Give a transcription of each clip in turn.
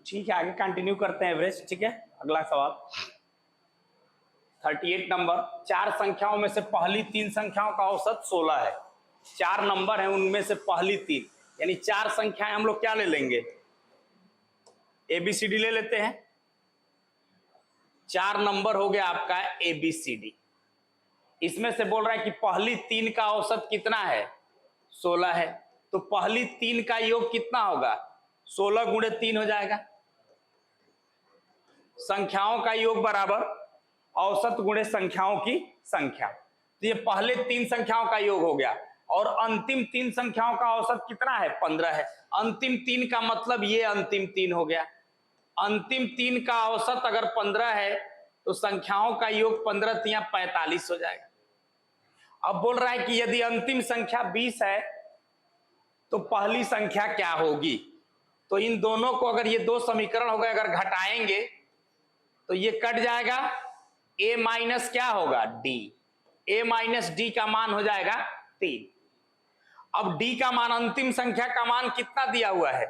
ठीक है, आगे कंटिन्यू करते हैं एवरेज। ठीक है, अगला सवाल 38 नंबर। चार संख्याओं में से पहली तीन संख्याओं का औसत 16 है। चार नंबर है, उनमें से पहली तीन यानी चार संख्याएं हम लोग क्या ले लेंगे, एबीसीडी ले लेते हैं। चार नंबर हो गया आपका एबीसीडी। इसमें से बोल रहा है कि पहली तीन का औसत कितना है, 16 है। तो पहली तीन का योग कितना होगा, 16 गुणे 3 हो जाएगा। संख्याओं का योग बराबर औसत गुणे संख्याओं की संख्या। तो ये पहले तीन संख्याओं का योग हो गया और अंतिम तीन संख्याओं का औसत कितना है, 15 है। अंतिम तीन का मतलब ये अंतिम तीन हो गया। अंतिम तीन का औसत अगर 15 है तो संख्याओं का योग 15 तिया 45 हो जाएगा। अब बोल रहा है कि यदि अंतिम संख्या 20 है तो पहली संख्या क्या होगी। तो इन दोनों को अगर ये दो समीकरण हो गए, अगर घटाएंगे तो ये कट जाएगा। a माइनस क्या होगा, d। a माइनस डी का मान हो जाएगा 3। अब d का मान, अंतिम संख्या का मान कितना दिया हुआ है,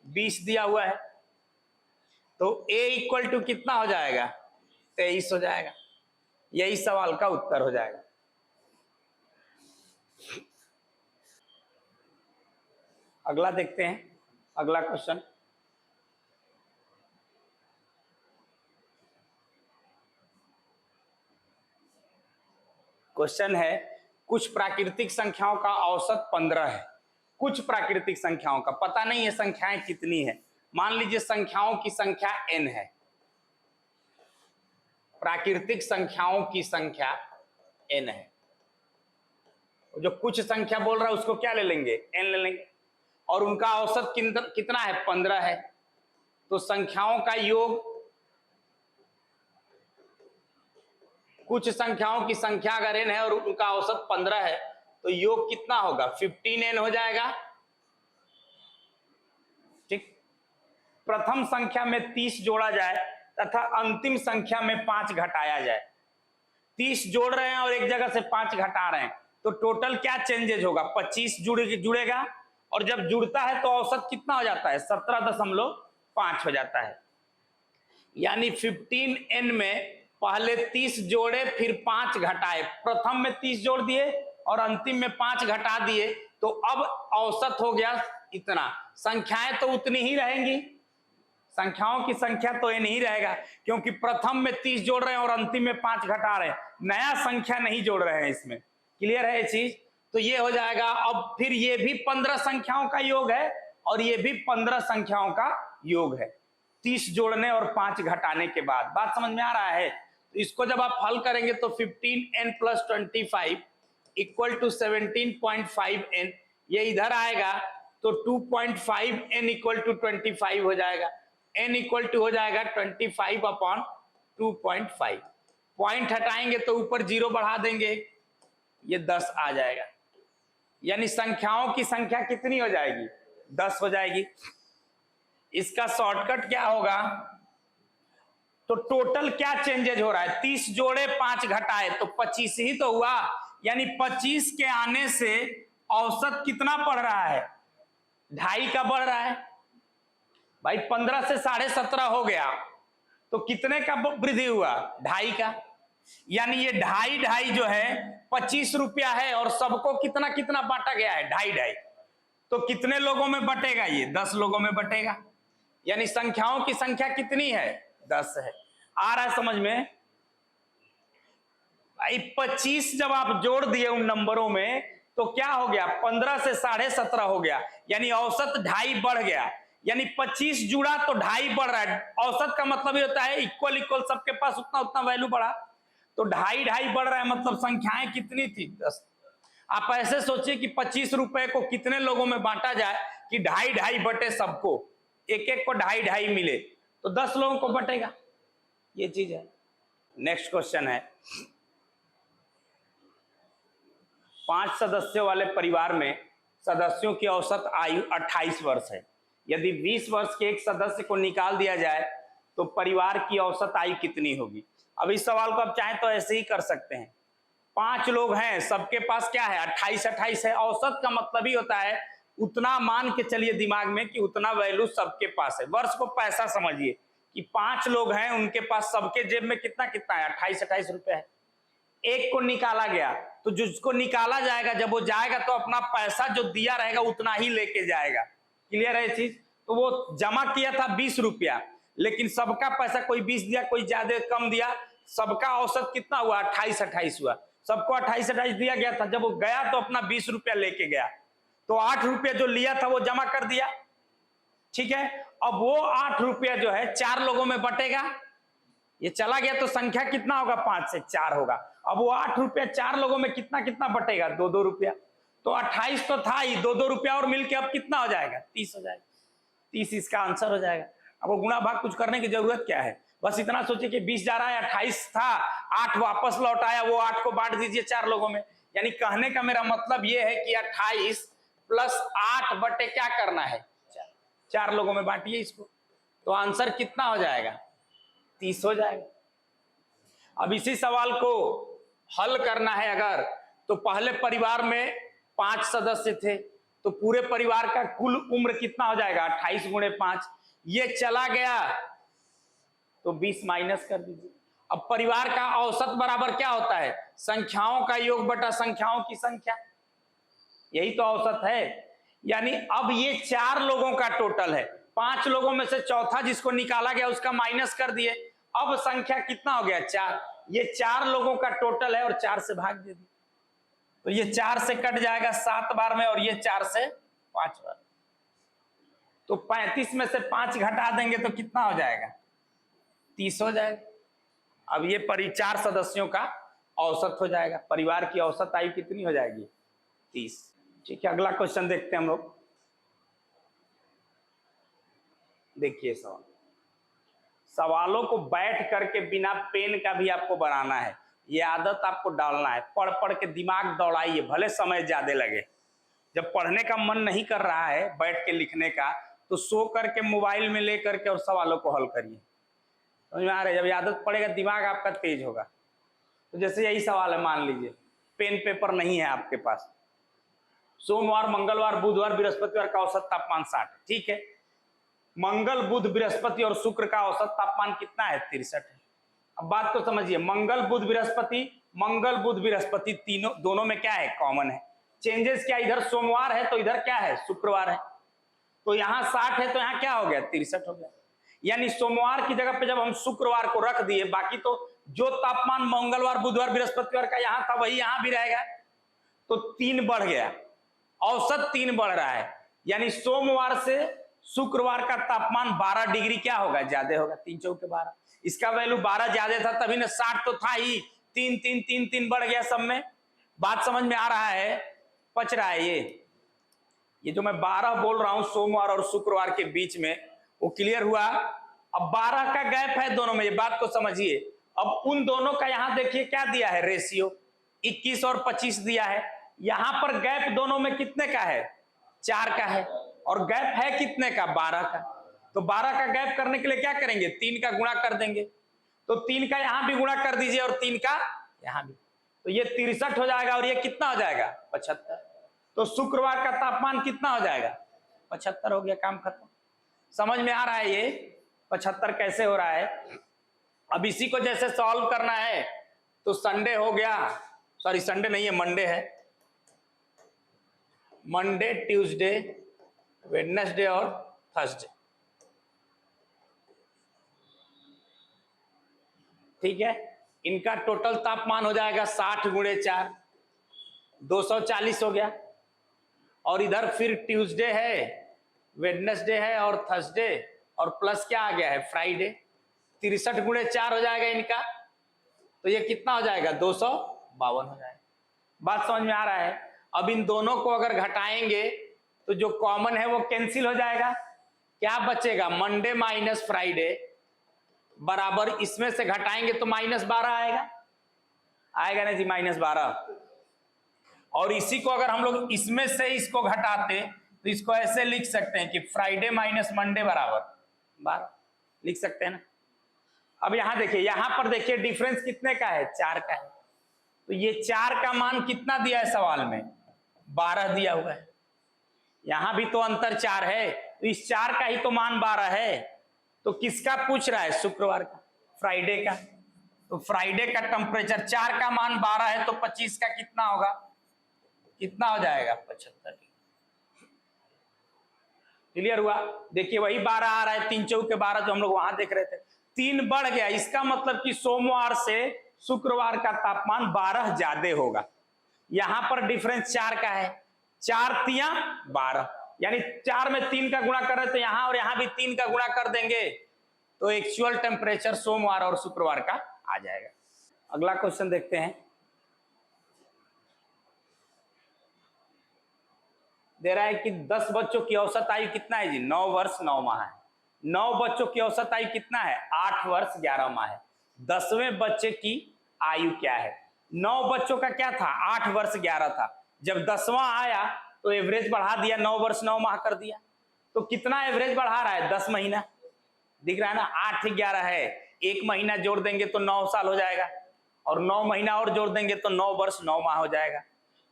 20 दिया हुआ है। तो a इक्वल टू कितना हो जाएगा, 23 हो जाएगा। यही सवाल का उत्तर हो जाएगा। अगला देखते हैं, अगला क्वेश्चन। क्वेश्चन है, कुछ प्राकृतिक संख्याओं का औसत 15 है। कुछ प्राकृतिक संख्याओं का, पता नहीं है संख्याएं कितनी है। मान लीजिए संख्याओं की संख्या n है, प्राकृतिक संख्याओं की संख्या n है। जो कुछ संख्या बोल रहा है उसको क्या ले लेंगे, n ले लेंगे। और उनका औसत कितना है, 15 है। तो संख्याओं का योग, कुछ संख्याओं की संख्या अगर n है और उनका औसत 15 है तो योग कितना होगा, 15n हो जाएगा। ठीक। प्रथम संख्या में 30 जोड़ा जाए तथा अंतिम संख्या में 5 घटाया जाए। 30 जोड़ रहे हैं और एक जगह से 5 घटा रहे हैं तो टोटल क्या चेंजेज होगा, 25 जुड़ेगा। और जब जुड़ता है तो औसत कितना हो जाता है, 17.5 हो जाता है। यानी 15n में पहले 30 जोड़े फिर 5 घटाए। प्रथम में 30 जोड़ दिए और अंतिम में 5 घटा दिए तो अब औसत हो गया इतना। संख्याएं तो उतनी ही रहेंगी, संख्याओं की संख्या तो n ही रहेगा, क्योंकि प्रथम में 30 जोड़ रहे हैं और अंतिम में 5 घटा रहे हैं, नया संख्या नहीं जोड़ रहे हैं इसमें। क्लियर है ये चीज। तो ये हो जाएगा। अब फिर ये भी 15 संख्याओं का योग है और ये भी 15 संख्याओं का योग है, 30 जोड़ने और 5 घटाने के बाद। बात समझ में आ रहा है। तो इसको जब आप हल करेंगे तो 15n + 25 इक्वल टू 17.5n, ये इधर आएगा तो 2.5n इक्वल टू 25 हो जाएगा। n इक्वल टू हो जाएगा 25/2.5। पॉइंट हटाएंगे तो ऊपर 0 बढ़ा देंगे, ये 10 आ जाएगा। यानी संख्याओं की संख्या कितनी हो जाएगी, 10 हो जाएगी। इसका शॉर्टकट क्या होगा, तो टोटल क्या चेंजेज हो रहा है, 30 जोड़े 5 घटाए तो 25 ही तो हुआ। यानी 25 के आने से औसत कितना बढ़ रहा है, 2.5 का बढ़ रहा है। भाई 15 से 17.5 हो गया तो कितने का वृद्धि हुआ, 2.5 का। यानी ये 2.5 जो है 25 रुपया है और सबको कितना कितना बांटा गया है, 2.5। तो कितने लोगों में बटेगा, ये 10 लोगों में बटेगा। यानी संख्याओं की संख्या कितनी है, 10 है। आ रहा है समझ में। भाई 25 जब आप जोड़ दिए उन नंबरों में तो क्या हो गया, 15 से 17.5 हो गया। यानी औसत 2.5 बढ़ गया। यानी 25 जुड़ा तो 2.5 बढ़ रहा है। औसत का मतलब ये होता है इक्वल सबके पास उतना उतना वैल्यू बढ़ा। तो 2.5 बढ़ रहा है, मतलब संख्याएं कितनी थी, 10। आप ऐसे सोचिए कि 25 रुपए को कितने लोगों में बांटा जाए कि 2.5 बटे सबको, एक एक को 2.5 मिले तो 10 लोगों को बटेगा। ये चीज है। नेक्स्ट क्वेश्चन है, 5 सदस्यों वाले परिवार में सदस्यों की औसत आयु 28 वर्ष है। यदि 20 वर्ष के एक सदस्य को निकाल दिया जाए तो परिवार की औसत आयु कितनी होगी। अब इस सवाल को आप चाहें तो ऐसे ही कर सकते हैं। 5 लोग हैं, सबके पास क्या है, 28 है। औसत का मतलब ही होता है उतना मान के चलिए दिमाग में कि उतना वैल्यू सबके पास है। वर्ष को पैसा समझिए कि 5 लोग हैं, उनके पास सबके जेब में कितना कितना है, 28 रुपए है। एक को निकाला गया तो जिसको निकाला जाएगा जब वो जाएगा तो अपना पैसा जो दिया रहेगा उतना ही लेके जाएगा। क्लियर है चीज? तो वो जमा किया था 20 रुपया, लेकिन सबका पैसा कोई 20 दिया, कोई ज्यादा कम दिया, सबका औसत कितना हुआ, 28 हुआ। सबको 28 दिया गया था। जब वो गया तो अपना 20 रुपया लेके गया, तो 8 रुपया जो लिया था वो जमा कर दिया। ठीक है, अब वो 8 रुपया जो है 4 लोगों में बटेगा। ये चला गया तो संख्या कितना होगा, 5 से 4 होगा। अब वो 8 रुपया 4 लोगों में कितना कितना बटेगा, 2 रुपया। तो 28 तो था ही, 2 रुपया और मिलके अब कितना हो जाएगा, 30 हो जाएगा। 30 इसका आंसर हो जाएगा। अब वो गुणा भाग कुछ करने की जरूरत क्या है, बस इतना सोचिए कि 20 जा रहा है, 28 था, 8 वापस लौट आया, वो 8 को बांट दीजिए 4 लोगों में। यानी कहने का मेरा मतलब ये है कि 28 प्लस 8 बटे क्या करना है, 4 लोगों में बांटिए इसको, तो आंसर कितना हो जाएगा, 30 हो जाएगा। अब इसी सवाल को हल करना है अगर, तो पहले परिवार में 5 सदस्य थे, तो पूरे परिवार का कुल उम्र कितना हो जाएगा, 28 गुणे 5। ये चला गया तो 20 माइनस कर दीजिए। अब परिवार का औसत बराबर क्या होता है, संख्याओं का योग बटा संख्याओं की संख्या, यही तो औसत है। यानी अब ये 4 लोगों का टोटल है, 5 लोगों में से चौथा जिसको निकाला गया उसका माइनस कर दिए। अब संख्या कितना हो गया, 4। ये 4 लोगों का टोटल है और 4 से भाग दे दिए, तो ये 4 से कट जाएगा 7 बार में, और ये 4 से 5 बार। तो 35 में से 5 घटा देंगे तो कितना हो जाएगा, 30 हो जाएगा। अब ये 4 सदस्यों का औसत हो जाएगा। परिवार की औसत आयु कितनी हो जाएगी, 30। ठीक है, अगला क्वेश्चन देखते हैं हम लोग। देखिए सवालों को बैठ करके बिना पेन का भी आपको बनाना है, ये आदत आपको डालना है। पढ़ पढ़ के दिमाग दौड़ाइए, भले समय ज्यादा लगे। जब पढ़ने का मन नहीं कर रहा है बैठ के लिखने का, तो सो करके मोबाइल में ले करके और सवालों को हल करिए। समझ में आ रहा है? जब आदत पड़ेगा दिमाग आपका तेज होगा। तो जैसे यही सवाल है, मान लीजिए पेन पेपर नहीं है आपके पास, सोमवार मंगलवार बुधवार बृहस्पतिवार का औसत तापमान 60 है। ठीक है, मंगल बुध बृहस्पति और शुक्र का औसत तापमान कितना है, 63 है। अब बात को समझिए, मंगल बुध बृहस्पति तीनों दोनों में क्या है, कॉमन है। चेंजेस क्या, इधर सोमवार है तो इधर क्या है, शुक्रवार है। तो यहाँ 60 है तो यहाँ क्या हो गया, 63 हो गया। यानी सोमवार की जगह पे जब हम शुक्रवार को रख दिए, बाकी तो जो तापमान मंगलवार बुधवार बृहस्पतिवार का यहाँ था वही यहाँ भी रहेगा, तो 3 बढ़ गया, औसत 3 बढ़ रहा है। यानी सोमवार से शुक्रवार का तापमान 12 डिग्री क्या होगा, ज्यादा होगा। 3 चौके 12, इसका वैल्यू 12 ज्यादा था, तभी ना 60 तो था ही, 3 बढ़ गया सब में। बात समझ में आ रहा है, पच रहा है ये जो मैं 12 बोल रहा हूं सोमवार और शुक्रवार के बीच में, वो क्लियर हुआ। अब 12 का गैप है दोनों में, ये बात को समझिए। अब उन दोनों का यहां देखिए क्या दिया है, रेशियो 21 और 25 दिया है। यहां पर गैप दोनों में कितने का है, 4 का है, और गैप है कितने का, 12 का। तो 12 का गैप करने के लिए क्या करेंगे, 3 का गुणा कर देंगे। तो 3 का यहां भी गुणा कर दीजिए और 3 का यहां भी, तो ये 63 हो जाएगा, और ये कितना हो जाएगा, 75। तो शुक्रवार का तापमान कितना हो जाएगा, 75 हो गया, काम खत्म। समझ में आ रहा है ये 75 कैसे हो रहा है। अब इसी को जैसे सॉल्व करना है तो संडे हो गया, सॉरी संडे नहीं है, मंडे है, मंडे ट्यूसडे वेडनेसडे और थर्सडे। ठीक है, इनका टोटल तापमान हो जाएगा 60 गुणे 4, 240 हो गया। और इधर फिर ट्यूसडे है, वेडनेसडे है और थर्सडे, और प्लस क्या आ गया है, फ्राइडे। 63 गुणे 4 हो जाएगा इनका, तो ये कितना हो जाएगा, 252 हो जाएगा। बात समझ में आ रहा है। अब इन दोनों को अगर घटाएंगे तो जो कॉमन है वो कैंसिल हो जाएगा, क्या बचेगा, मंडे माइनस फ्राइडे बराबर, इसमें से घटाएंगे तो -12 आएगा, आएगा नहीं जी, -12। और इसी को अगर हम लोग इसमें से इसको घटाते तो इसको ऐसे लिख सकते हैं कि फ्राइडे माइनस मंडे बराबर 12, लिख सकते हैं ना। अब यहां देखिए, यहां पर देखिए डिफरेंस कितने का है, 4 का है। तो ये 4 का मान कितना दिया है सवाल में, 12 दिया हुआ है। यहां भी तो अंतर 4 है, तो इस 4 का ही तो मान 12 है। तो किसका पूछ रहा है? शुक्रवार का, फ्राइडे का। तो फ्राइडे का टेम्परेचर 4 का मान 12 है, तो 25 का कितना होगा? कितना हो जाएगा? 75। क्लियर हुआ? देखिए वही 12 आ रहा है, 3 चौके 12 जो हम लोग वहां देख रहे थे। 3 बढ़ गया, इसका मतलब कि सोमवार से शुक्रवार का तापमान 12 ज्यादा होगा। यहां पर डिफरेंस 4 का है, 4 तिया 12, यानी 4 में 3 का गुणा कर रहे तो यहां और यहां भी 3 का गुणा कर देंगे तो एक्चुअल टेम्परेचर सोमवार और शुक्रवार का आ जाएगा। अगला क्वेश्चन देखते हैं। दे रहा है कि 10 बच्चों की औसत आयु कितना है जी? 9 वर्ष 9 माह है। 9 बच्चों की औसत आयु कितना है? 8 वर्ष 11 माह है। 10वें बच्चे की आयु क्या है? 9 बच्चों का क्या था? 8 वर्ष 11 था। जब 10वां आया तो एवरेज बढ़ा दिया, 9 वर्ष 9 माह कर दिया। तो कितना एवरेज बढ़ा रहा है? 10 महीना। दिख रहा है ना? 8 11 है, 1 महीना जोड़ देंगे तो 9 साल हो जाएगा, और 9 महीना और जोड़ देंगे तो 9 वर्ष 9 माह हो जाएगा।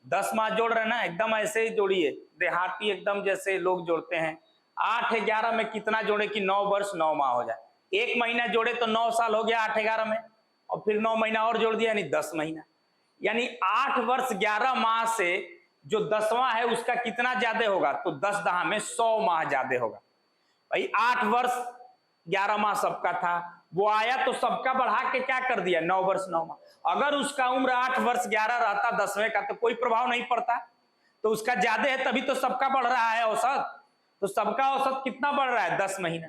10 माह जोड़ रहे ना, एकदम ऐसे ही जोड़िए, देहाती एकदम जैसे लोग जोड़ते हैं। 8 11 में कितना जोड़े कि 9 वर्ष 9 माह हो जाए? 1 महीना जोड़े तो 9 साल हो गया 8 11 में, और फिर 9 महीना और जोड़ दिया यानी 10 महीना। यानी 8 वर्ष 11 माह से जो 10वां है उसका कितना ज्यादा होगा? तो 10 दहा में 100 माह ज्यादा होगा। भाई 8 वर्ष 11 माह सबका था, वो आया तो सबका बढ़ा के क्या कर दिया? 9 वर्ष 9 माह। अगर उसका उम्र 8 वर्ष 11 रहता 10वें का तो कोई प्रभाव नहीं पड़ता, तो उसका ज्यादा है तभी तो सबका बढ़ रहा है औसत। तो सबका औसत कितना बढ़ रहा है? 10 महीना।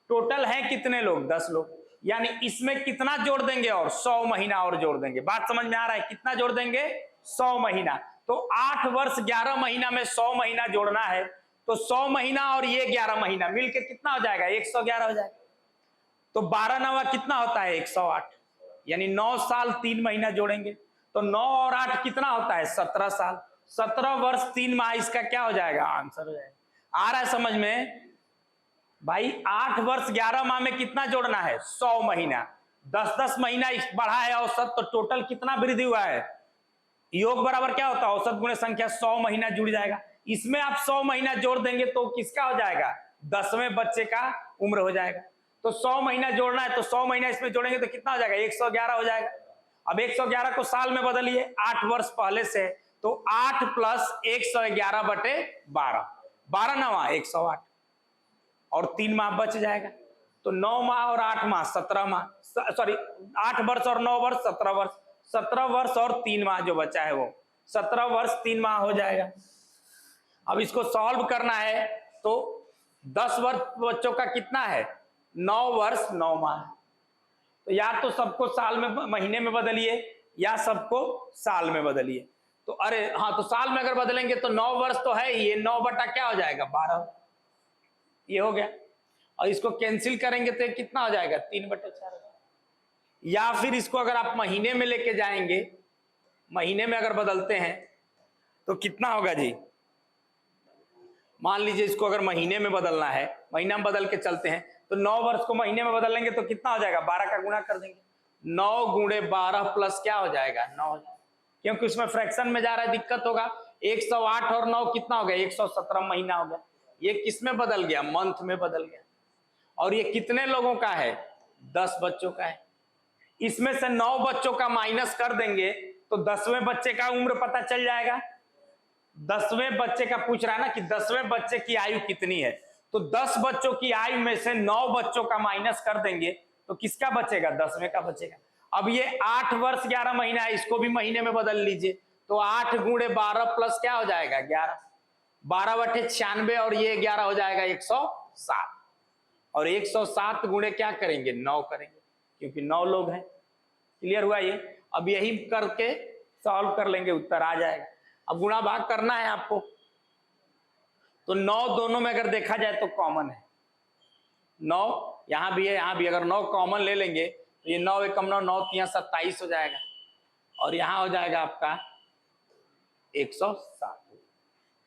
टोटल है कितने लोग? 10 लोग। यानी इसमें कितना जोड़ देंगे? और 100 महीना और जोड़ देंगे। बात समझ में आ रहा है? कितना जोड़ देंगे? 100 महीना। तो 8 वर्ष 11 महीना में 100 महीना जोड़ना है, तो 100 महीना और ये 11 महीना मिलके कितना हो जाएगा? 111 हो जाएगा। तो 12 नवा कितना होता है? 108। यानी 9 साल 3 महीना जोड़ेंगे तो 9 और 8 कितना होता है? 17 साल। 17 वर्ष 3 माह इसका क्या हो जाएगा? आंसर हो जाएगा। आ रहा है समझ में? भाई 8 वर्ष 11 माह में कितना जोड़ना है? 100 महीना। 10-10 महीना बढ़ा है औसत, तो टोटल कितना वृद्धि हुआ है? योग बराबर क्या होता है? औसत गुणे संख्या। 100 महीना जुड़ जाएगा। इसमें आप 100 महीना जोड़ देंगे तो किसका हो जाएगा? 10वें बच्चे का उम्र हो जाएगा। तो 100 महीना जोड़ना है तो 100 महीना इसमें जोड़ेंगे तो कितना हो जाएगा? 111 हो जाएगा। अब 111 को साल में बदलिए, 8 वर्ष पहले से, तो 8 प्लस 111 बटे 12, 12 नवा 108, और 3 माह बच जाएगा। तो 9 माह और 8 माह 17 माह, सॉरी 8 वर्ष और 9 वर्ष 17 वर्ष, 17 वर्ष और 3 माह जो बचा है वो 17 वर्ष 3 माह हो जाएगा। अब इसको सॉल्व करना है तो 10 वर्ष बच्चों का कितना है? 9 वर्ष 9 माह। तो या तो सबको साल में महीने में बदलिए या सबको साल में बदलिए। तो अरे हाँ, तो साल में अगर बदलेंगे तो 9 वर्ष तो है, ये 9 बटा क्या हो जाएगा? 12। ये हो गया। और इसको कैंसिल करेंगे तो कितना हो जाएगा? 3/4। या फिर इसको अगर आप महीने में लेके जाएंगे, महीने में अगर बदलते हैं तो कितना होगा जी? मान लीजिए इसको अगर महीने में बदलना है, महीना में बदल के चलते हैं, तो 9 वर्ष को महीने में बदल लेंगे तो कितना हो जाएगा? 12 का गुणा कर देंगे। 9 गुणे 12 प्लस क्या हो जाएगा? 9, क्योंकि उसमें फ्रैक्शन में जा रहा है, दिक्कत होगा। 108 और 9 कितना हो गया? 117 महीना हो गया। ये किस में बदल गया? मंथ में बदल गया। और ये कितने लोगों का है? 10 बच्चों का है। इसमें से 9 बच्चों का माइनस कर देंगे तो 10वें बच्चे का उम्र पता चल जाएगा। 10वें बच्चे का पूछ रहा है ना कि 10वें बच्चे की आयु कितनी है, तो 10 बच्चों की आयु में से 9 बच्चों का माइनस कर देंगे तो किसका बचेगा? 10वें का बचेगा। अब ये 8 वर्ष 11 महीना है, इसको भी महीने में बदल लीजिए, तो 8 गुणे 12 प्लस क्या हो जाएगा? 11, 12/96, और ये 11 हो जाएगा 107। और 107 गुणे क्या करेंगे? 9 करेंगे, क्योंकि 9 लोग हैं। क्लियर हुआ ये? अब यही करके सॉल्व कर लेंगे, उत्तर आ जाएगा। अब गुणा भाग करना है आपको, तो 9 दोनों में अगर देखा जाए तो कॉमन है। 9 यहां भी है, यहां भी। अगर 9 कॉमन ले लेंगे तो ये 9 एकम 9, 9 तिया 27 हो जाएगा, और यहां हो जाएगा आपका 107।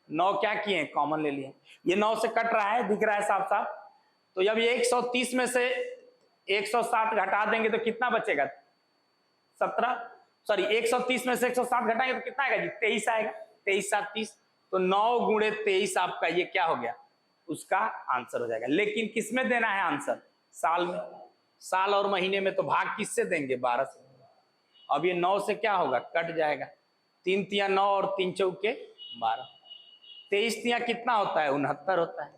9 क्या किए? कॉमन ले लिए। ये 9 से कट रहा है, दिख रहा है साफ साफ। तो जब ये 130 में से 107 घटा देंगे तो कितना बचेगा? 17, सॉरी 130 में से 107 घटाएंगे तो कितना आएगा जी? 23 आएगा। 23 7 30, तो 9 गुणे 23 आपका ये क्या हो गया, उसका आंसर हो जाएगा। लेकिन किसमें देना है आंसर, साल में। साल और महीने में तो भाग किससे देंगे, 12 से। अब ये 9 से क्या होगा, कट जाएगा, 3 तिया 9 और 3 चौके 12, 23 तिया कितना होता है, 69 होता है।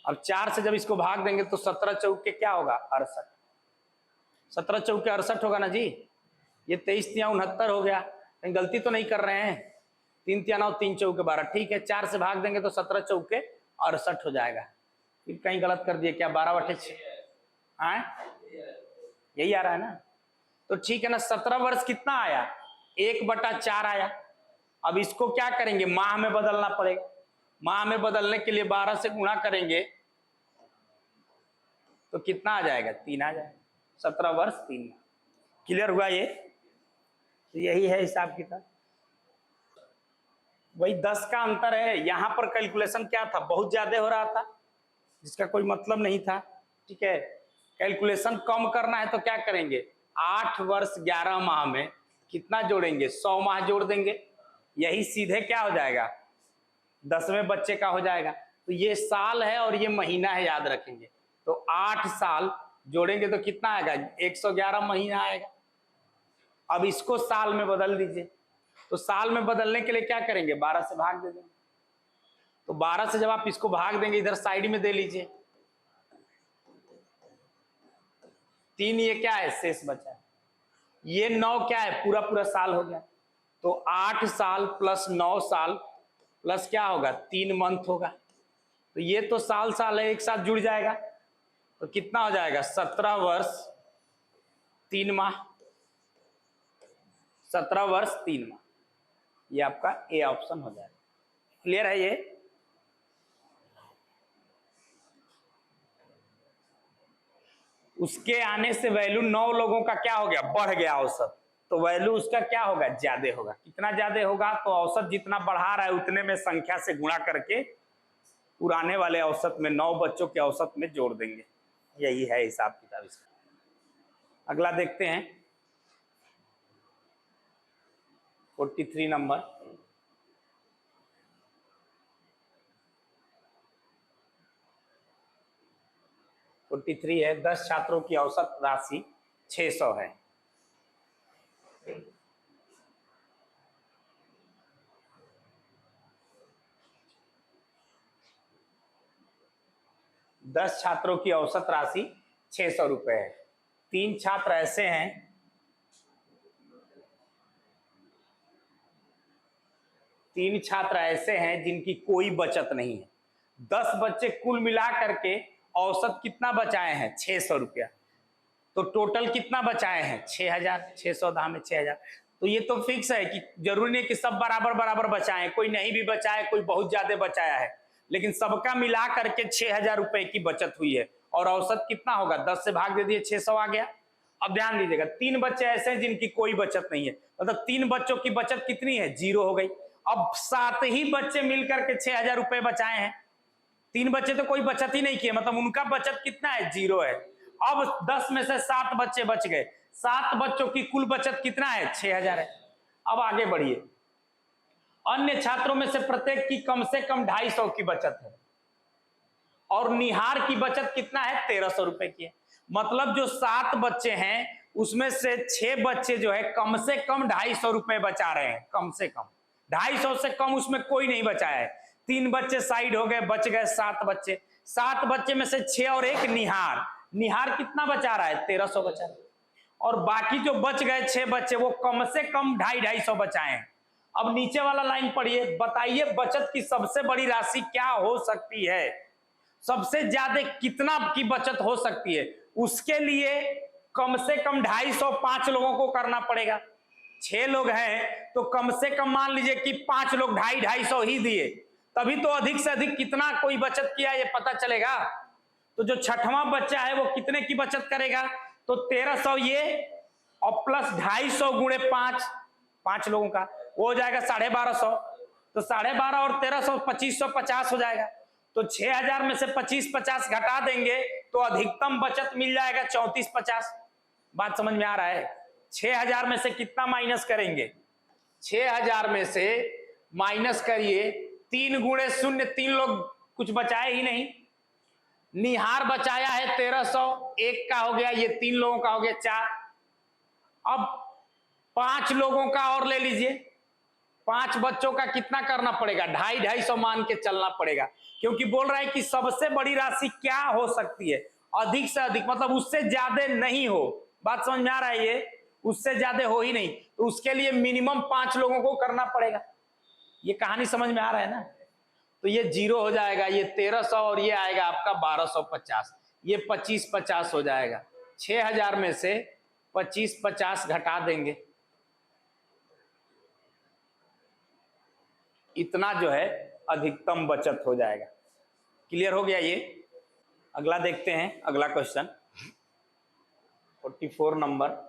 अब 4 से जब इसको भाग देंगे तो 17 चौके क्या होगा, 68, 17 चौके 68 होगा ना जी। ये 23 तिया 69 हो गया, कहीं गलती तो नहीं कर रहे हैं, 3 तिया 9 3 चौके 12, ठीक है। 4 से भाग देंगे तो 17 चौके 68 हो जाएगा। फिर कहीं गलत कर दिए क्या, 12/6 यही आ रहा है ना, तो ठीक है ना। 17 वर्ष कितना आया, 1/4 आया। अब इसको क्या करेंगे, माह में बदलना पड़ेगा। माह में बदलने के लिए 12 से गुणा करेंगे तो कितना आ जाएगा, 3 आ जाएगा। 17 वर्ष 3 माह। क्लियर हुआ ये, तो यही है हिसाब किताब। वही 10 का अंतर है। यहां पर कैलकुलेशन क्या था, बहुत ज्यादा हो रहा था जिसका कोई मतलब नहीं था, ठीक है। कैलकुलेशन कम करना है तो क्या करेंगे, 8 वर्ष 11 माह में कितना जोड़ेंगे, 100 माह जोड़ देंगे, यही सीधे क्या हो जाएगा, 10वें बच्चे का हो जाएगा। तो ये साल है और ये महीना है, याद रखेंगे। तो 8 साल जोड़ेंगे तो कितना आएगा, 111 महीना आएगा। अब इसको साल में बदल दीजिए, तो साल में बदलने के लिए क्या करेंगे, 12 से भाग दे देंगे। तो 12 से जब आप इसको भाग देंगे, इधर साइड में दे लीजिए, 3 ये क्या है, शेष बचा है। ये 9 क्या है, पूरा पूरा साल हो गया। तो 8 साल प्लस 9 साल प्लस क्या होगा, 3 मंथ होगा। तो ये तो साल साल है, एक साथ जुड़ जाएगा, तो कितना हो जाएगा, 17 वर्ष 3 माह। 17 वर्ष 3 माह, ये आपका ए ऑप्शन हो जाएगा। क्लियर है ये। उसके आने से वैल्यू 9 लोगों का क्या हो गया, बढ़ गया औसत, तो वैल्यू उसका क्या होगा, ज्यादा होगा। कितना ज्यादा होगा, तो औसत जितना बढ़ा रहा है उतने में संख्या से गुणा करके पुराने वाले औसत में 9 बच्चों के औसत में जोड़ देंगे। यही है हिसाब किताब इसका। अगला देखते हैं 43 नंबर। है 10 छात्रों की औसत राशि 600 है। दस छात्रों की औसत राशि 600 रुपए है। 3 छात्र ऐसे हैं, जिनकी कोई बचत नहीं है। 10 बच्चे कुल मिला करके औसत कितना बचाए हैं, 600 रुपया। तो टोटल कितना बचाए हैं, 6000। 600 दाम में 6000। तो ये तो फिक्स है कि जरूरी नहीं कि सब बराबर बराबर बचाए, कोई नहीं भी बचाए, कोई बहुत ज्यादा बचाया है, लेकिन सबका मिला करके 6000 रुपए की बचत हुई है। और औसत कितना होगा, 10 से भाग दे दिए, 600 आ गया। अब ध्यान दीजिएगा, 3 बच्चे ऐसे हैं जिनकी कोई बचत नहीं है, मतलब 3 बच्चों की बचत कितनी है, 0 हो गई। अब 7 ही बच्चे मिलकर के 6000 रुपए बचाए हैं। 3 बच्चे तो कोई बचत ही नहीं किए, मतलब उनका बचत कितना है, 0 है। अब 10 में से 7 बच्चे बच गए, 7 बच्चों की कुल बचत कितना है, 6000 है। अब आगे बढ़िए, अन्य छात्रों में से प्रत्येक की कम से कम 250 की बचत है, और निहार की बचत कितना है, 1300 रुपए की है। मतलब जो 7 बच्चे हैं उसमें से 6 बच्चे जो है कम से कम 250 रुपए बचा रहे हैं, कम से कम 250 से कम उसमें कोई नहीं बचाया है। 3 बच्चे साइड हो गए, बच गए 7 बच्चे। 7 बच्चे में से 6 और 1 निहार, निहार कितना बचा रहा है, 1300 बचा रहा है। और बाकी जो बच गए 6 बच्चे वो कम से कम 250 बचाए हैं। अब नीचे वाला लाइन पढ़िए, बताइए बचत की सबसे बड़ी राशि क्या हो सकती है, सबसे ज्यादा कितना की बचत हो सकती है। उसके लिए कम से कम 250 5 लोगों को करना पड़ेगा। 6 लोग हैं तो कम से कम मान लीजिए कि 5 लोग 250 ही दिए, तभी तो अधिक से अधिक कितना कोई बचत किया ये पता चलेगा। तो जो 6वां बच्चा है वो कितने की बचत करेगा, तो 1300 ये और प्लस 250 गुणे 5 लोगों का वो हो जाएगा 1250। तो 1250 और 1300 2550 हो जाएगा। तो 6000 में से 2550 घटा देंगे तो अधिकतम बचत मिल जाएगा 3450। बात समझ में आ रहा है। 6000 में से कितना माइनस करेंगे, 6000 में से माइनस करिए, 3 गुणे 0, 3 लोग कुछ बचाए ही नहीं। निहार बचाया है 1300, एक का हो गया, ये 3 लोगों का हो गया 4। अब 5 लोगों का और ले लीजिए, 5 बच्चों का कितना करना पड़ेगा, 250-250 मान के चलना पड़ेगा, क्योंकि बोल रहा है कि सबसे बड़ी राशि क्या हो सकती है, अधिक से अधिक, मतलब उससे ज्यादा नहीं हो। बात समझ में आ रहा है? ये उससे ज्यादा हो ही नहीं, तो उसके लिए मिनिमम 5 लोगों को करना पड़ेगा। ये कहानी समझ में आ रहा है ना? तो ये 0 हो जाएगा, ये 1300 और ये आएगा आपका 1250, ये 25-50 हो जाएगा। 6000 में से 25-50 घटा देंगे, इतना जो है अधिकतम बचत हो जाएगा। क्लियर हो गया ये? अगला देखते हैं, अगला क्वेश्चन 44 नंबर।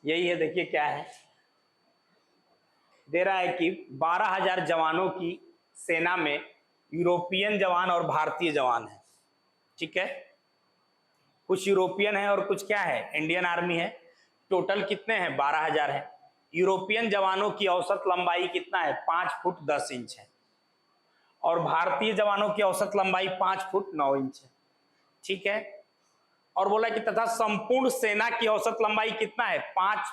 यही है, देखिए क्या है, दे रहा है कि 12,000 जवानों की सेना में यूरोपियन जवान और भारतीय जवान है। ठीक है, कुछ यूरोपियन है और कुछ क्या है, इंडियन आर्मी है। टोटल कितने हैं, 12,000 है। यूरोपियन जवानों की औसत लंबाई कितना है, 5 फुट 10 इंच है, और भारतीय जवानों की औसत लंबाई 5 फुट 9 इंच है। ठीक है, और बोला कि तथा संपूर्ण सेना की औसत लंबाई कितना है, 5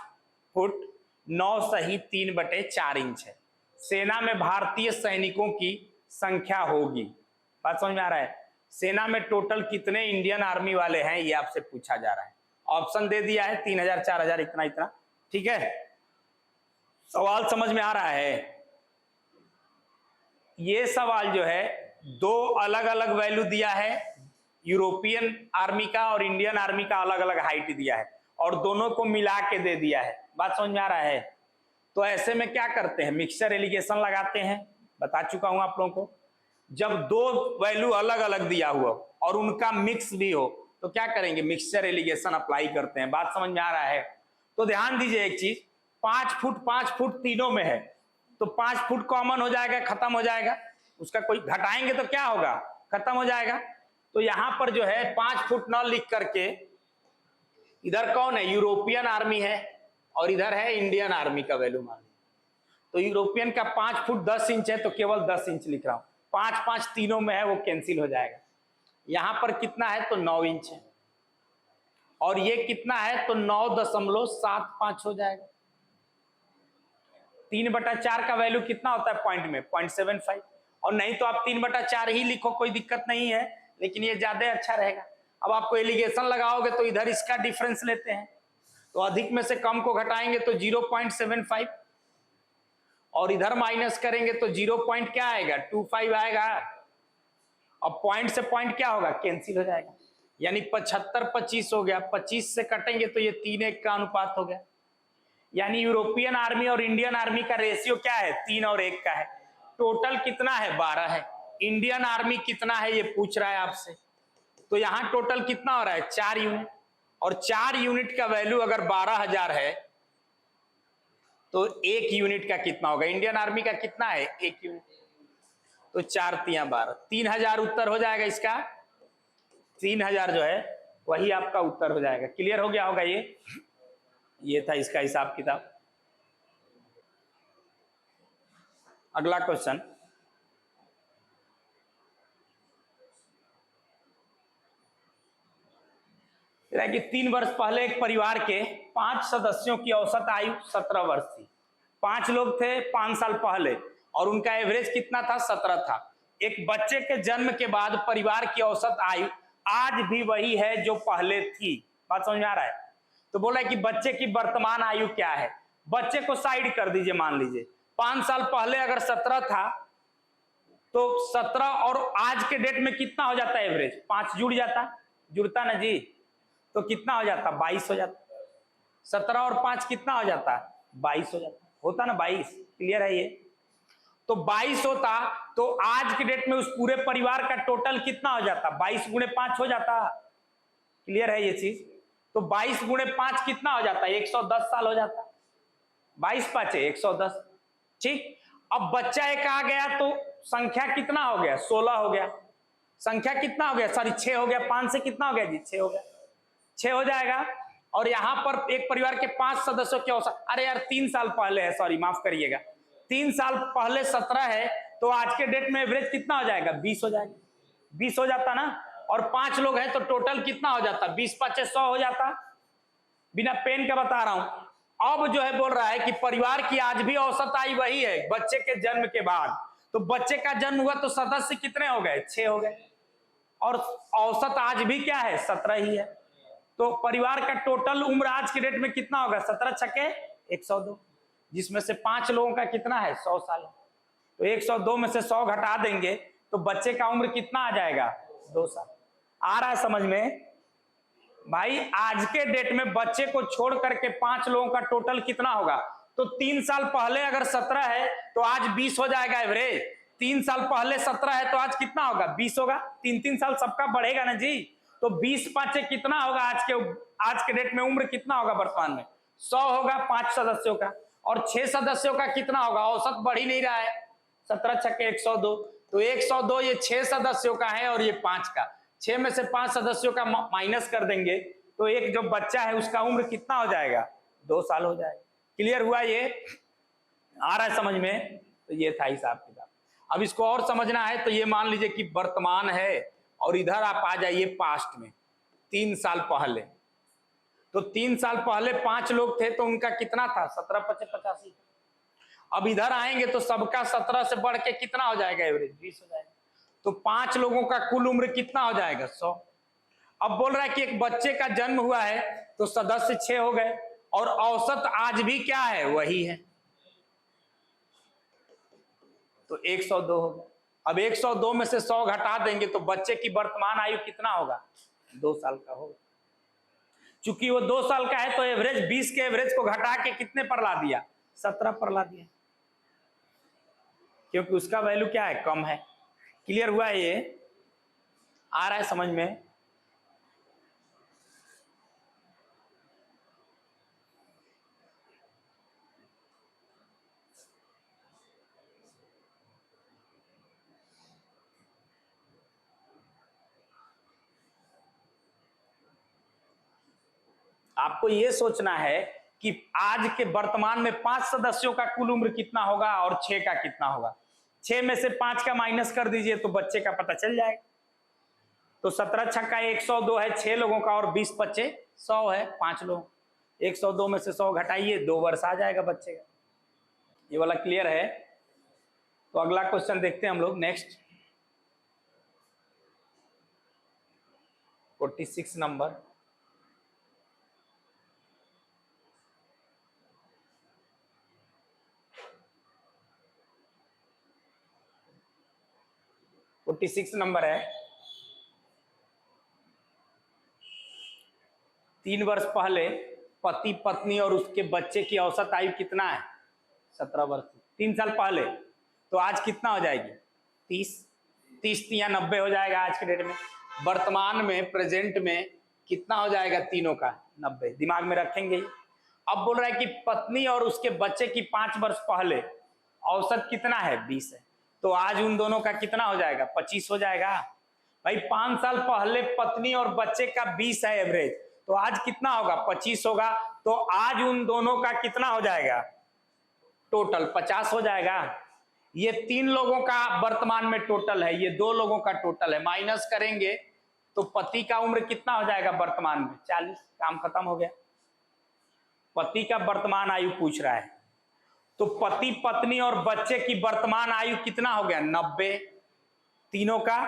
फुट 9 सही 3/4 इंच है। सेना में भारतीय सैनिकों की संख्या होगी। बात समझ में आ रहा है? सेना में टोटल कितने इंडियन आर्मी वाले हैं, ये आपसे पूछा जा रहा है। ऑप्शन दे दिया है 3000, 4000, इतना इतना। ठीक है, सवाल समझ में आ रहा है? ये सवाल जो है 2 अलग अलग वैल्यू दिया है, यूरोपियन आर्मी का और इंडियन आर्मी का अलग अलग हाइट दिया है, और दोनों को मिला के दे दिया है। बात समझ में आ रहा है? तो ऐसे में क्या करते हैं, मिक्सचर एलिगेशन लगाते हैं। बता चुका हूं आप लोगों को, जब 2 वैल्यू अलग अलग दिया हुआ और उनका मिक्स भी हो तो क्या करेंगे, मिक्सचर एलिगेशन अप्लाई करते हैं। बात समझ में आ रहा है? तो ध्यान दीजिए एक चीज, 5 फुट तीनों में है, तो 5 फुट कॉमन हो जाएगा, खत्म हो जाएगा, उसका कोई घटाएंगे तो क्या होगा, खत्म हो जाएगा। तो यहां पर जो है 5 फुट 9 लिख करके, इधर कौन है, यूरोपियन आर्मी है, और इधर है इंडियन आर्मी का वैल्यू मान। तो यूरोपियन का 5 फुट 10 इंच है, तो केवल 10 इंच लिख रहा हूं। 5 तीनों में है, वो कैंसिल हो जाएगा। यहां पर कितना है, तो 9 इंच है, और ये कितना है, तो 9.75 हो जाएगा। 3/4 का वैल्यू कितना होता है पॉइंट में, 0.75, और नहीं तो आप 3/4 ही लिखो, कोई दिक्कत नहीं है, लेकिन ये ज्यादा अच्छा रहेगा। अब आपको एलिगेशन लगाओगे तो इधर इसका डिफरेंस लेते हैं, तो अधिक में से कम को घटाएंगे तो 0.75, और इधर माइनस करेंगे तो 0. क्या आएगा, 25 आएगा। अब पॉइंट से पॉइंट क्या होगा, कैंसिल हो जाएगा, यानी 75-25 हो गया। 25 से कटेंगे तो ये 3:1 का अनुपात हो गया, यानी यूरोपियन आर्मी और इंडियन आर्मी का रेशियो क्या है, 3 और 1 का है। टोटल कितना है, 12 है। इंडियन आर्मी कितना है ये पूछ रहा है आपसे, तो यहां टोटल कितना हो रहा है, 4 यूनिट, और 4 यूनिट का वैल्यू अगर 12,000 है तो 1 यूनिट का कितना होगा, इंडियन आर्मी का कितना है, 1 यूनिट, तो 4 तियां 12, 3000 उत्तर हो जाएगा इसका। 3000 जो है वही आपका उत्तर हो जाएगा। क्लियर हो गया होगा ये था इसका हिसाब किताब। अगला क्वेश्चन, कि 3 वर्ष पहले एक परिवार के 5 सदस्यों की औसत आयु 17 वर्ष थी। 5 लोग थे 5 साल पहले, और उनका एवरेज कितना था, 17 था। एक बच्चे के जन्म के बाद परिवार की औसत आयु आज भी वही है जो पहले थी। बात समझ में आ रहा है? तो बोला कि बच्चे की वर्तमान आयु क्या है। बच्चे को साइड कर दीजिए, मान लीजिए 5 साल पहले अगर 17 था, तो 17 और आज के डेट में कितना हो जाता है एवरेज, 5 जुड़ता ना जी, तो कितना हो जाता, 22 हो जाता। 17 और 5 कितना हो जाता, 22 हो जाता, होता ना 22। क्लियर है ये? तो 22 होता तो आज की डेट में उस पूरे परिवार का टोटल कितना हो जाता, 22 गुणे 5 हो जाता। क्लियर है ये चीज? तो 22 गुणे 5 कितना हो जाता, 110 साल हो जाता। 22 5 110। ठीक, अब बच्चा एक आ गया तो संख्या कितना हो गया, 16 हो गया। संख्या कितना हो गया, सॉरी 6 हो गया। 5 से कितना हो गया जी, 6 हो गया, 6 हो जाएगा। और यहां पर एक परिवार के 5 सदस्यों की औसत, अरे यार 3 साल पहले है, सॉरी माफ करिएगा, 3 साल पहले 17 है, तो आज के डेट में एवरेज कितना हो जाएगा, 20 हो जाएगा। 20 हो जाता ना। और 5 लोग हैं तो टोटल कितना हो जाता, 20 5 100 हो जाता। बिना पेन का बता रहा हूं। अब जो है बोल रहा है कि परिवार की आज भी औसत आयु वही है बच्चे के जन्म के बाद। तो बच्चे का जन्म हुआ तो सदस्य कितने हो गए, 6 हो गए। और औसत आज भी क्या है, 17 ही है। तो परिवार का टोटल उम्र आज के डेट में कितना होगा, 17 छक्के 102, जिसमें से 5 लोगों का कितना है, 100 साल। तो 102 में से 100 घटा देंगे तो बच्चे का उम्र कितना आ जाएगा, 2 साल। आ रहा है समझ में भाई? आज के डेट में बच्चे को छोड़ करके 5 लोगों का टोटल कितना होगा? तो 3 साल पहले अगर 17 है तो आज 20 हो जाएगा एवरेज। 3 साल पहले 17 है तो आज कितना होगा, 20 होगा। 3 साल सबका बढ़ेगा ना जी। तो 20 5 कितना होगा, आज के डेट में उम्र कितना होगा वर्तमान में, 100 होगा 5 सदस्यों का। और 6 सदस्यों का कितना होगा, औसत बढ़ ही नहीं रहा है, 17 छक्के 102। तो 102 ये 6 सदस्यों का है और ये 5 का। 6 में से 5 सदस्यों का माइनस कर देंगे तो एक जो बच्चा है उसका उम्र कितना हो जाएगा, 2 साल हो जाएगा। क्लियर हुआ? ये आ रहा है समझ में? तो ये था हिसाब किताब। अब इसको और समझना है तो ये मान लीजिए कि वर्तमान है और इधर आप आ जाइए पास्ट में, 3 साल पहले। तो 3 साल पहले 5 लोग थे तो उनका कितना था, 17 5 85। अब इधर आएंगे तो सबका 17 से बढ़ के कितना हो जाएगा एवरेज, 20 हो जाएगा। तो 5 लोगों का कुल उम्र कितना हो जाएगा, 100। अब बोल रहा है कि एक बच्चे का जन्म हुआ है तो सदस्य 6 हो गए और औसत आज भी क्या है, वही है, तो 102 हो गया। अब 102 में से 100 घटा देंगे तो बच्चे की वर्तमान आयु कितना होगा, 2 साल का होगा। चूंकि वो 2 साल का है तो एवरेज 20 के एवरेज को घटा के कितने पर ला दिया, 17 पर ला दिया, क्योंकि उसका वैल्यू क्या है, कम है। क्लियर हुआ? ये आ रहा है समझ में? आपको यह सोचना है कि आज के वर्तमान में 5 सदस्यों का कुल उम्र कितना होगा और 6 का कितना होगा। 6 में से 5 का माइनस कर दीजिए तो बच्चे का पता चल जाएगा। तो 17 छक्का 102 है 6 लोगों का और 20 बच्चे 100 है 5 लोग। 102 में से 100 घटाइए, 2 वर्ष आ जाएगा बच्चे का। ये वाला क्लियर है? तो अगला क्वेश्चन देखते हैं हम लोग। Next 46 number. नंबर है। 3 वर्ष पहले पति पत्नी और उसके बच्चे की औसत आयु कितना है, 17 वर्ष। 3 साल पहले, तो आज कितना हो जाएगी, 30 या 90 हो जाएगा आज के डेट में। वर्तमान में प्रेजेंट में कितना हो जाएगा तीनों का, 90। दिमाग में रखेंगे। अब बोल रहा है कि पत्नी और उसके बच्चे की 5 वर्ष पहले औसत कितना है, 20 है। तो आज उन दोनों का कितना हो जाएगा, 25 हो जाएगा। भाई 5 साल पहले पत्नी और बच्चे का 20 है एवरेज, तो आज कितना होगा, 25 होगा। तो आज उन दोनों का कितना हो जाएगा, टोटल 50 हो जाएगा। ये 3 लोगों का वर्तमान में टोटल है, ये 2 लोगों का टोटल है। माइनस करेंगे तो पति का उम्र कितना हो जाएगा वर्तमान में, 40। काम खत्म हो गया। पति का वर्तमान आयु पूछ रहा है, तो पति पत्नी और बच्चे की वर्तमान आयु कितना हो गया, 90 तीनों का।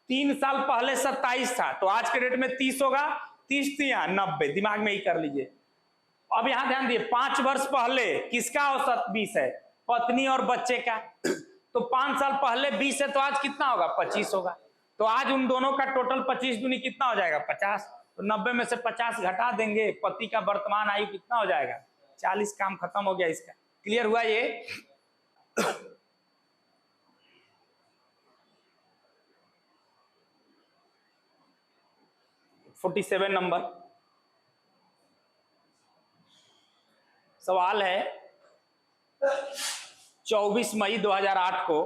3 साल पहले 27 था तो आज के डेट में 30 होगा। 30 3 90, दिमाग में ही कर लीजिए। अब यहां ध्यान दिए, 5 वर्ष पहले किसका औसत 20 है, पत्नी और बच्चे का। तो 5 साल पहले 20 है तो आज कितना होगा, 25 होगा। तो आज उन दोनों का टोटल 25 दूनी कितना हो जाएगा, 50। तो 90 में से 50 घटा देंगे, पति का वर्तमान आयु कितना हो जाएगा, 40। काम खत्म हो गया इसका। क्लियर हुआ ये? 47 नंबर सवाल है। 24 मई 2008 को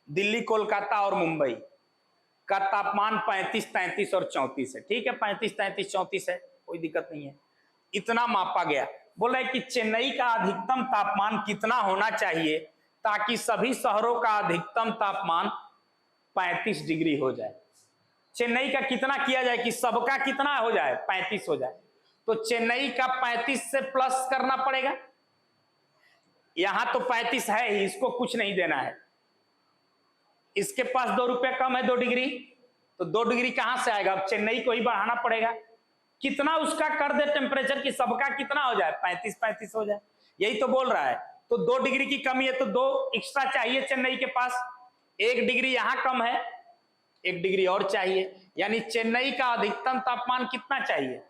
दिल्ली, कोलकाता और मुंबई का तापमान 35, 33 और 34 है। ठीक है, 35, 33, 34 है, कोई दिक्कत नहीं है। इतना मापा गया। बोला है कि चेन्नई का अधिकतम तापमान कितना होना चाहिए ताकि सभी शहरों का अधिकतम तापमान 35 डिग्री हो जाए। चेन्नई का कितना किया जाए कि सबका कितना हो जाए, 35 हो जाए। तो चेन्नई का 35 से प्लस करना पड़ेगा। यहां तो 35 है ही, इसको कुछ नहीं देना है। इसके पास 2 रुपए कम है, 2 डिग्री, तो 2 डिग्री कहां से आएगा? अब चेन्नई को ही बढ़ाना पड़ेगा। कितना उसका कर दे टेम्परेचर की सबका कितना हो जाए, 35, 35 हो जाए। यही तो बोल रहा है। तो 2 डिग्री की कमी है तो 2 एक्स्ट्रा चाहिए चेन्नई के पास। 1 डिग्री यहां कम है, 1 डिग्री और चाहिए। यानी चेन्नई का अधिकतम तापमान कितना चाहिए?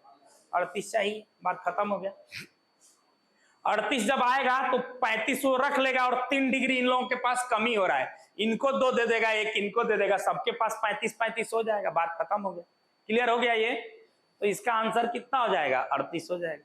38 चाहिए। बात खत्म हो गया। 38 जब आएगा तो 35 वो रख लेगा और 3 डिग्री इन लोगों के पास कमी हो रहा है, इनको 2 दे देगा, 1 इनको दे देगा, सबके पास 35, 35 हो जाएगा। बात खत्म हो गया। क्लियर हो गया ये? तो इसका आंसर कितना हो जाएगा? 38 हो जाएगा।